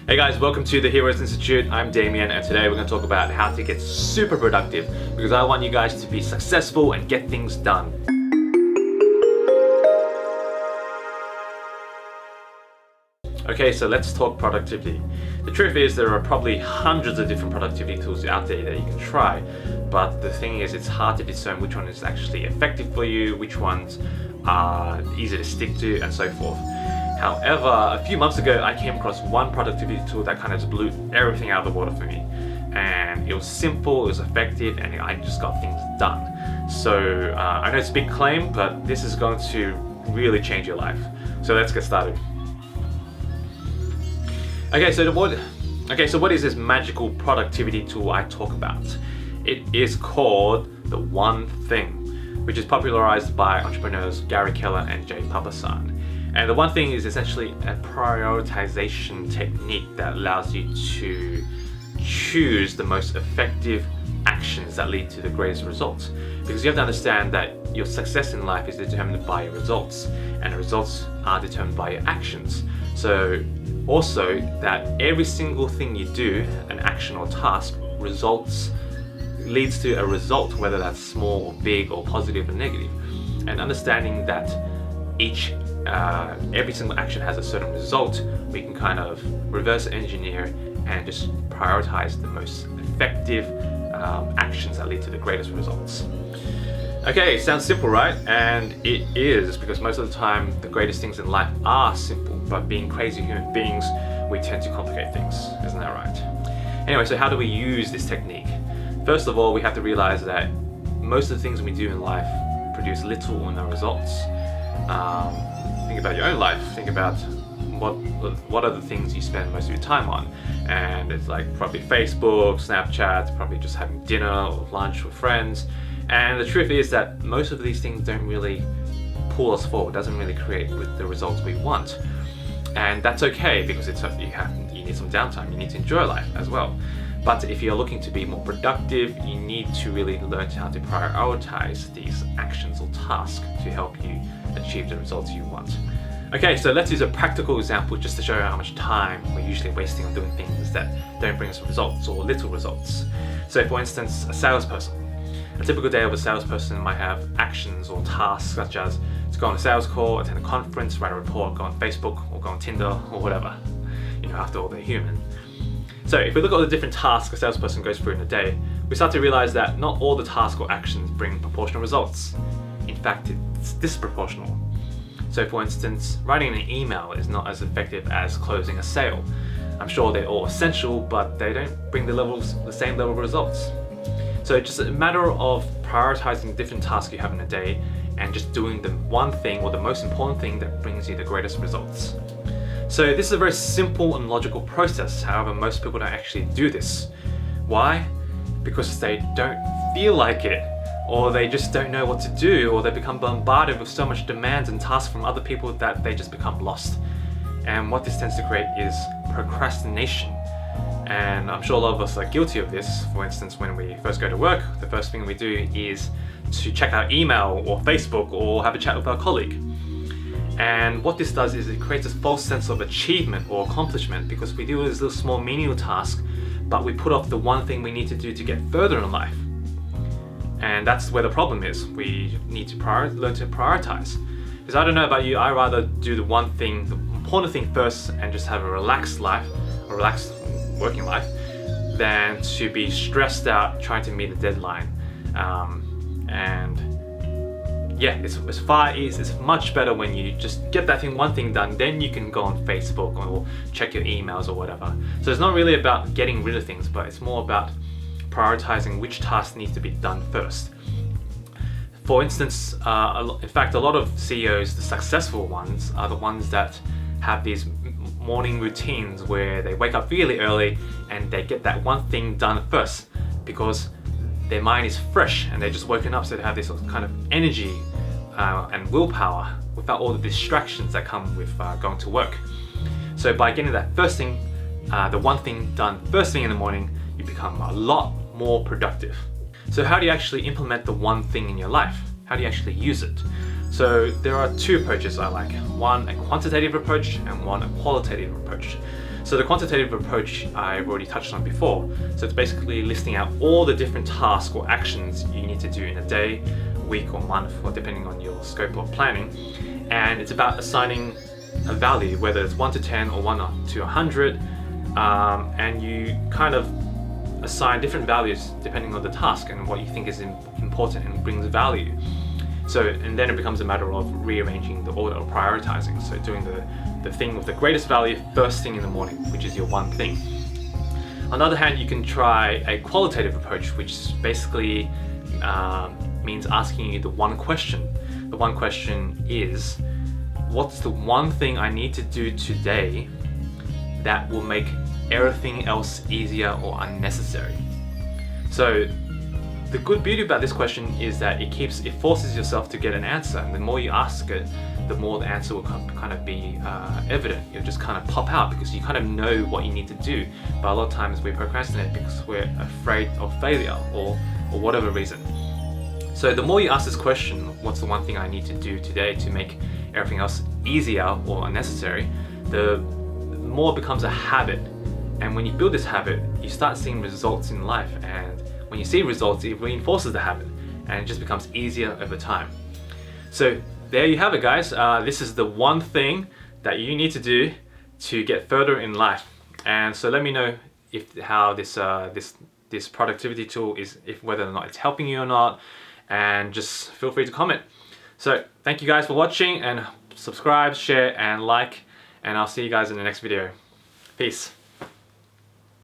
Hey guys, welcome to the Heroes Institute. I'm Damien, and today we're going to talk about how to get super productive because I want you guys to be successful and get things done. Okay, so let's talk productivity. The truth is there are probably hundreds of different productivity tools out there that you can try, but the thing is it's hard to discern which one is actually effective for you, which ones are easy to stick to, and so forth. However, a few months ago, I came across one productivity tool that kind of just blew everything out of the water for me. And it was simple, it was effective, and I just got things done. So I know it's a big claim, but this is going to really change your life. So let's get started. Okay, so what is this magical productivity tool I talk about? It is called The One Thing, which is popularized by entrepreneurs Gary Keller and Jay Papasan. And the one thing is essentially a prioritization technique that allows you to choose the most effective actions that lead to the greatest results. Because you have to understand that your success in life is determined by your results, and the results are determined by your actions. So also that every single thing you do, an action or task, leads to a result, whether that's small or big or positive or negative. And understanding that every single action has a certain result, we can kind of reverse engineer and just prioritize the most effective actions that lead to the greatest results. Okay, sounds simple, right? And it is, because most of the time the greatest things in life are simple, but being crazy human beings, we tend to complicate things. Isn't that right? Anyway, so how do we use this technique? First of all, we have to realize that most of the things we do in life produce little or no results. Think about your own life. Think about what are the things you spend most of your time on, and it's like probably Facebook, Snapchat, probably just having dinner or lunch with friends. And the truth is that most of these things don't really pull us forward, doesn't really create the results we want. And that's okay, because you need some downtime, you need to enjoy life as well. But if you're looking to be more productive, you need to really learn how to prioritize these actions or tasks to help you achieve the results you want. Okay, so let's use a practical example just to show you how much time we're usually wasting on doing things that don't bring us results or little results. So for instance, a salesperson. A typical day of a salesperson might have actions or tasks such as to go on a sales call, attend a conference, write a report, go on Facebook, or go on Tinder, or whatever. After all, they're human. So if we look at all the different tasks a salesperson goes through in a day, we start to realize that not all the tasks or actions bring proportional results. In fact, it's disproportional. So for instance, writing an email is not as effective as closing a sale. I'm sure they're all essential, but they don't bring the same level of results. So it's just a matter of prioritizing different tasks you have in a day and just doing the one thing or the most important thing that brings you the greatest results. So this is a very simple and logical process. However, most people don't actually do this. Why? Because they don't feel like it, or they just don't know what to do, or they become bombarded with so much demands and tasks from other people that they just become lost. And what this tends to create is procrastination. And I'm sure a lot of us are guilty of this. For instance, when we first go to work, the first thing we do is to check our email or Facebook or have a chat with our colleague. And what this does is it creates a false sense of achievement or accomplishment, because we do this little small menial task, but we put off the one thing we need to do to get further in life. And that's where the problem is. We need to learn to prioritize. Because I don't know about you, I rather do the one thing, the important thing first, and just have a relaxed life, a relaxed working life, than to be stressed out trying to meet a deadline. It's much better when you just get one thing done, then you can go on Facebook or check your emails or whatever. So it's not really about getting rid of things, but it's more about prioritizing which tasks need to be done first. For instance, in fact, a lot of CEOs, the successful ones, are the ones that have these morning routines where they wake up really early and they get that one thing done first, because their mind is fresh and they're just woken up, so they have this kind of energy and willpower without all the distractions that come with going to work. So by getting that first thing, the one thing done first thing in the morning, you become a lot more productive. So how do you actually implement the one thing in your life? How do you actually use it? So there are two approaches I like. One, a quantitative approach, and one, a qualitative approach. So the quantitative approach I've already touched on before. So it's basically listing out all the different tasks or actions you need to do in a day, week or month, or depending on your scope of planning. And it's about assigning a value, whether it's 1 to 10 or 1 to 100, and you kind of assign different values depending on the task and what you think is important and brings value. So, and then it becomes a matter of rearranging the order or prioritizing. So doing the thing with the greatest value first thing in the morning, which is your one thing. On the other hand, you can try a qualitative approach, which basically means asking you the one question. The one question is, what's the one thing I need to do today that will make everything else easier or unnecessary? So the good beauty about this question is that it forces yourself to get an answer, and the more you ask it, the more the answer will kind of be evident. It'll just kind of pop out because you kind of know what you need to do. But a lot of times we procrastinate because we're afraid of failure or whatever reason. So the more you ask this question, what's the one thing I need to do today to make everything else easier or unnecessary, the more it becomes a habit. And when you build this habit, you start seeing results in life, and when you see results, it reinforces the habit and it just becomes easier over time. So there you have it, guys. This is the one thing that you need to do to get further in life. And so let me know how this productivity tool is, whether or not it's helping you or not, and just feel free to comment. So thank you guys for watching, and subscribe, share and like, and I'll see you guys in the next video. Peace.